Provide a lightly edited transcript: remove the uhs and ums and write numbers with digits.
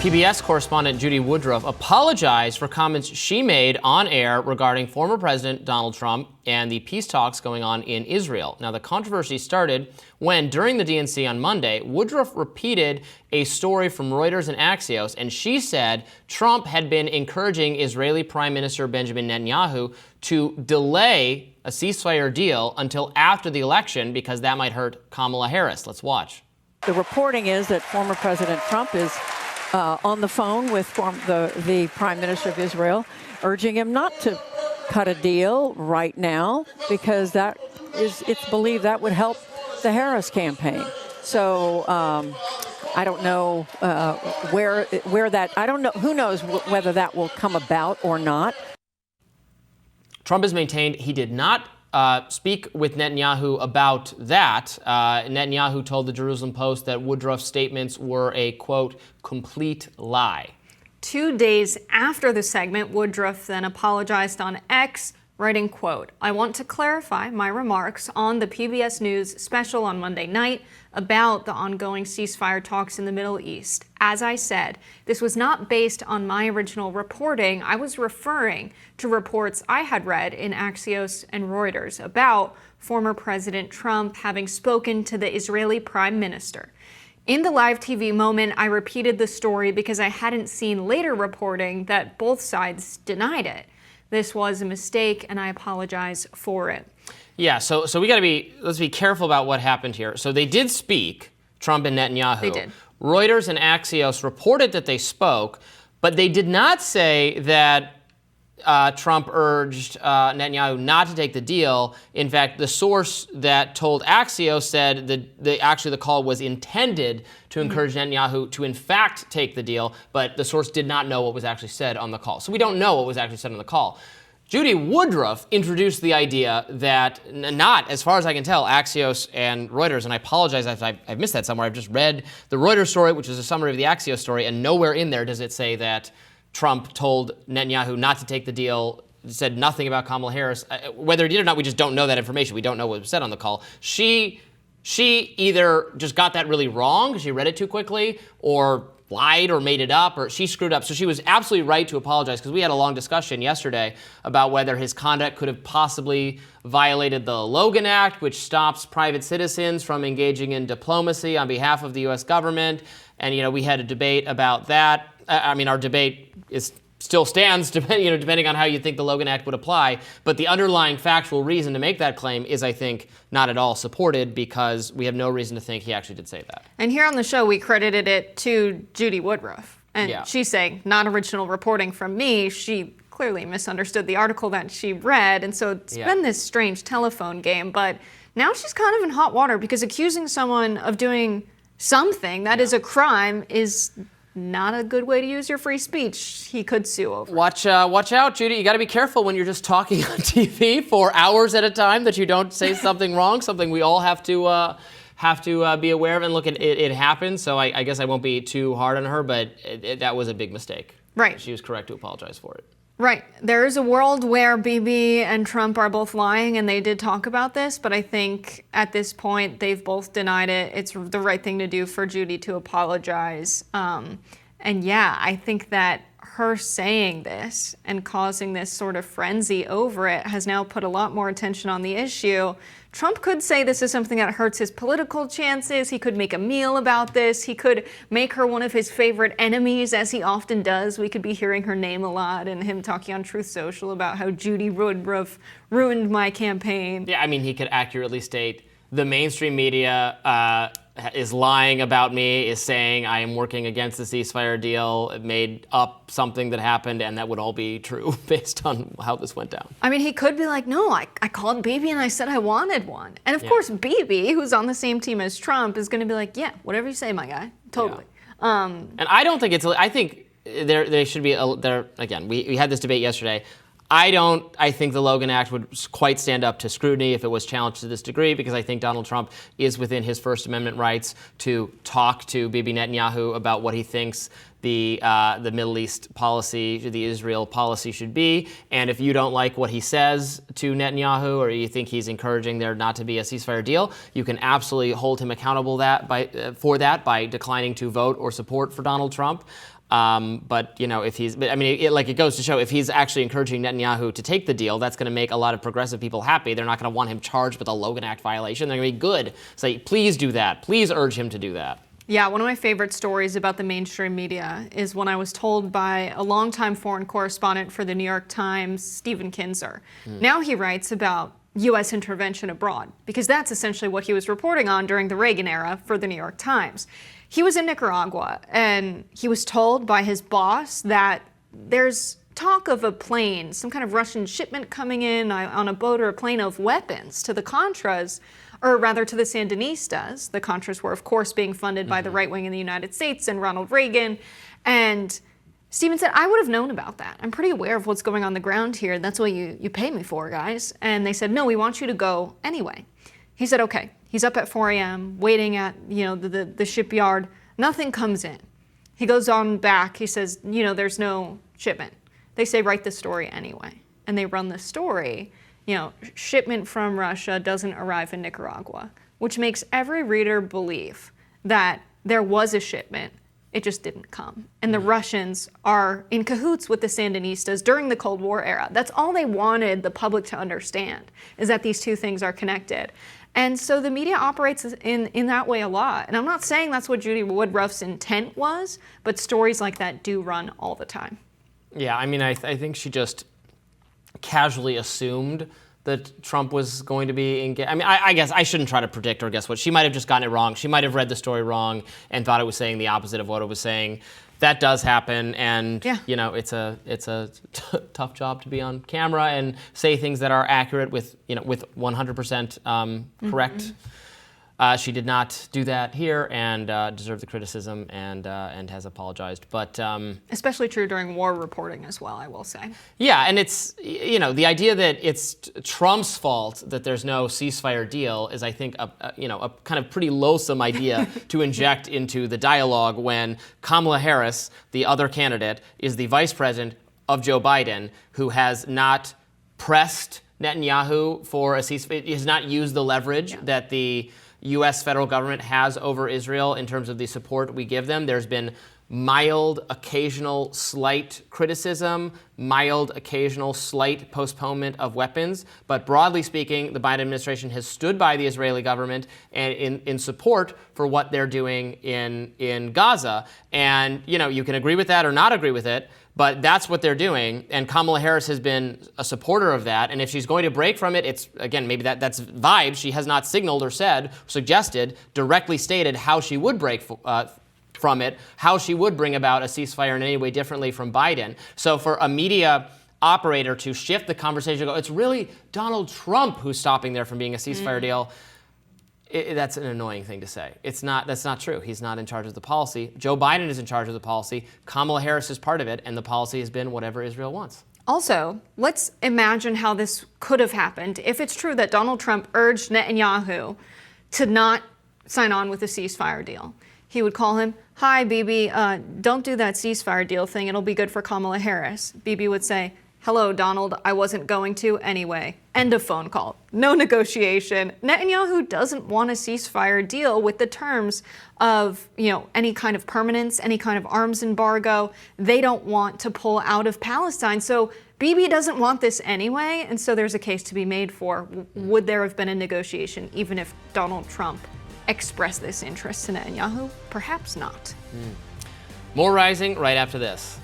PBS correspondent Judy Woodruff apologized for comments she made on air regarding former President Donald Trump and the peace talks going on in Israel. Now, the controversy started when, during the DNC on Monday, Woodruff repeated a story from Reuters and Axios, and she said Trump had been encouraging Israeli Prime Minister Benjamin Netanyahu to delay a ceasefire deal until after the election because that might hurt Kamala Harris. Let's watch. The reporting is that former President Trump is on the phone with the Prime Minister of Israel, urging him not to cut a deal right now because it's believed that would help the Harris campaign. So I don't know where that, I don't know, who knows whether that will come about or not. Trump has maintained he did not speak with Netanyahu about that. Netanyahu told the Jerusalem Post that Woodruff's statements were a, quote, complete lie. 2 days after the segment, Woodruff then apologized on X, writing, quote, "I want to clarify my remarks on the PBS News special on Monday night about the ongoing ceasefire talks in the Middle East. As I said, this was not based on my original reporting. I was referring to reports I had read in Axios and Reuters about former President Trump having spoken to the Israeli Prime Minister. In the live TV moment, I repeated the story because I hadn't seen later reporting that both sides denied it. This was a mistake, and I apologize for it." Yeah, so let's be careful about what happened here. So they did speak, Trump and Netanyahu. They did. Reuters and Axios reported that they spoke, but they did not say that Trump urged Netanyahu not to take the deal. In fact, the source that told Axios said that the call was intended to encourage Netanyahu to in fact take the deal, but the source did not know what was actually said on the call. So we don't know what was actually said on the call. Judy Woodruff introduced the idea that, not, as far as I can tell, Axios and Reuters, and I apologize if I've missed that somewhere. I've just read the Reuters story, which is a summary of the Axios story, and nowhere in there does it say that Trump told Netanyahu not to take the deal, said nothing about Kamala Harris. Whether he did or not, we just don't know that information. We don't know what was said on the call. She either just got that really wrong because she read it too quickly, or lied or made it up, or she screwed up. So she was absolutely right to apologize, because we had a long discussion yesterday about whether his conduct could have possibly violated the Logan Act, which stops private citizens from engaging in diplomacy on behalf of the U.S. government. And, we had a debate about that. Our debate still stands, depending on how you think the Logan Act would apply. But the underlying factual reason to make that claim is, I think, not at all supported, because we have no reason to think he actually did say that. And here on the show, we credited it to Judy Woodruff. And she's saying, not original reporting from me. She clearly misunderstood the article that she read. And so it's been this strange telephone game. But now she's kind of in hot water, because accusing someone of doing something that is a crime is not a good way to use your free speech. He could sue over. Watch out, Judy. You got to be careful when you're just talking on TV for hours at a time that you don't say something wrong. Something we all have to be aware of. And look, it happened. So I guess I won't be too hard on her, but that was a big mistake. Right. She was correct to apologize for it. Right. There is a world where Bibi and Trump are both lying, and they did talk about this, but I think at this point they've both denied it. It's the right thing to do for Judy to apologize. I think that her saying this and causing this sort of frenzy over it has now put a lot more attention on the issue. Trump could say this is something that hurts his political chances. He could make a meal about this. He could make her one of his favorite enemies, as he often does. We could be hearing her name a lot, and him talking on Truth Social about how Judy Woodruff ruined my campaign. Yeah, he could accurately state the mainstream media is lying about me, is saying I am working against the ceasefire deal, made up something that happened, and that would all be true based on how this went down. He could be like, no, I called Bibi and I said I wanted one. And of course, Bibi, who's on the same team as Trump, is going to be like, yeah, whatever you say, my guy. Totally. Yeah. And I don't think I think there should be, again, we had this debate yesterday. I think the Logan Act would quite stand up to scrutiny if it was challenged to this degree, because I think Donald Trump is within his First Amendment rights to talk to Bibi Netanyahu about what he thinks the Middle East policy, the Israel policy should be. And if you don't like what he says to Netanyahu, or you think he's encouraging there not to be a ceasefire deal, you can absolutely hold him accountable for that by declining to vote or support for Donald Trump. But if he's, it goes to show, if he's actually encouraging Netanyahu to take the deal, that's going to make a lot of progressive people happy. They're not going to want him charged with a Logan Act violation. They're going to be good. Say, please do that. Please urge him to do that. Yeah, one of my favorite stories about the mainstream media is when I was told by a longtime foreign correspondent for the New York Times, Stephen Kinzer. Now he writes about U.S. intervention abroad, because that's essentially what he was reporting on during the Reagan era for the New York Times. He was in Nicaragua, and he was told by his boss that there's talk of a plane, some kind of Russian shipment coming in on a boat or a plane of weapons to the Contras, or rather to the Sandinistas. The Contras were, of course, being funded by the right wing in the United States and Ronald Reagan. And Stephen said, I would have known about that. I'm pretty aware of what's going on the ground here. That's what you pay me for, guys. And they said, no, we want you to go anyway. He said, okay. He's up at 4 a.m. waiting at the shipyard. Nothing comes in. He goes on back. He says, there's no shipment. They say, write the story anyway. And they run the story. Shipment from Russia doesn't arrive in Nicaragua, which makes every reader believe that there was a shipment. It just didn't come. And the Russians are in cahoots with the Sandinistas during the Cold War era. That's all they wanted the public to understand, is that these two things are connected. And so the media operates in that way a lot. And I'm not saying that's what Judy Woodruff's intent was, but stories like that do run all the time. Yeah, I think she just casually assumed that Trump was going to be engaged. I guess I shouldn't try to predict or guess what. She might have just gotten it wrong. She might have read the story wrong and thought it was saying the opposite of what it was saying. That does happen, and it's a tough job to be on camera and say things that are accurate with 100% correct. She did not do that here, and deserved the criticism, and has apologized. But especially true during war reporting as well, I will say. Yeah, and it's the idea that it's Trump's fault that there's no ceasefire deal is, I think, a kind of pretty loathsome idea to inject into the dialogue when Kamala Harris, the other candidate, is the vice president of Joe Biden, who has not pressed Netanyahu for a ceasefire, has not used the leverage that the U.S. federal government has over Israel in terms of the support we give them. There's been mild, occasional, slight criticism, mild, occasional, slight postponement of weapons. But broadly speaking, the Biden administration has stood by the Israeli government and in support for what they're doing in Gaza. And, you can agree with that or not agree with it, but that's what they're doing. And Kamala Harris has been a supporter of that. And if she's going to break from it, it's, again, maybe that's vibes. She has not signaled or said, suggested, directly stated how she would break from it, how she would bring about a ceasefire in any way differently from Biden. So for a media operator to shift the conversation, go, it's really Donald Trump who's stopping there from being a ceasefire deal, that's an annoying thing to say. That's not true. He's not in charge of the policy. Joe Biden is in charge of the policy. Kamala Harris is part of it, and the policy has been whatever Israel wants. Also, let's imagine how this could have happened if it's true that Donald Trump urged Netanyahu to not sign on with a ceasefire deal. He would call him, hi, Bibi, don't do that ceasefire deal thing. It'll be good for Kamala Harris. Bibi would say, hello, Donald, I wasn't going to anyway. End of phone call. No negotiation. Netanyahu doesn't want a ceasefire deal with the terms of, any kind of permanence, any kind of arms embargo. They don't want to pull out of Palestine. So Bibi doesn't want this anyway. And so there's a case to be made for, would there have been a negotiation even if Donald Trump expressed this interest to Netanyahu? Perhaps not. More Rising right after this.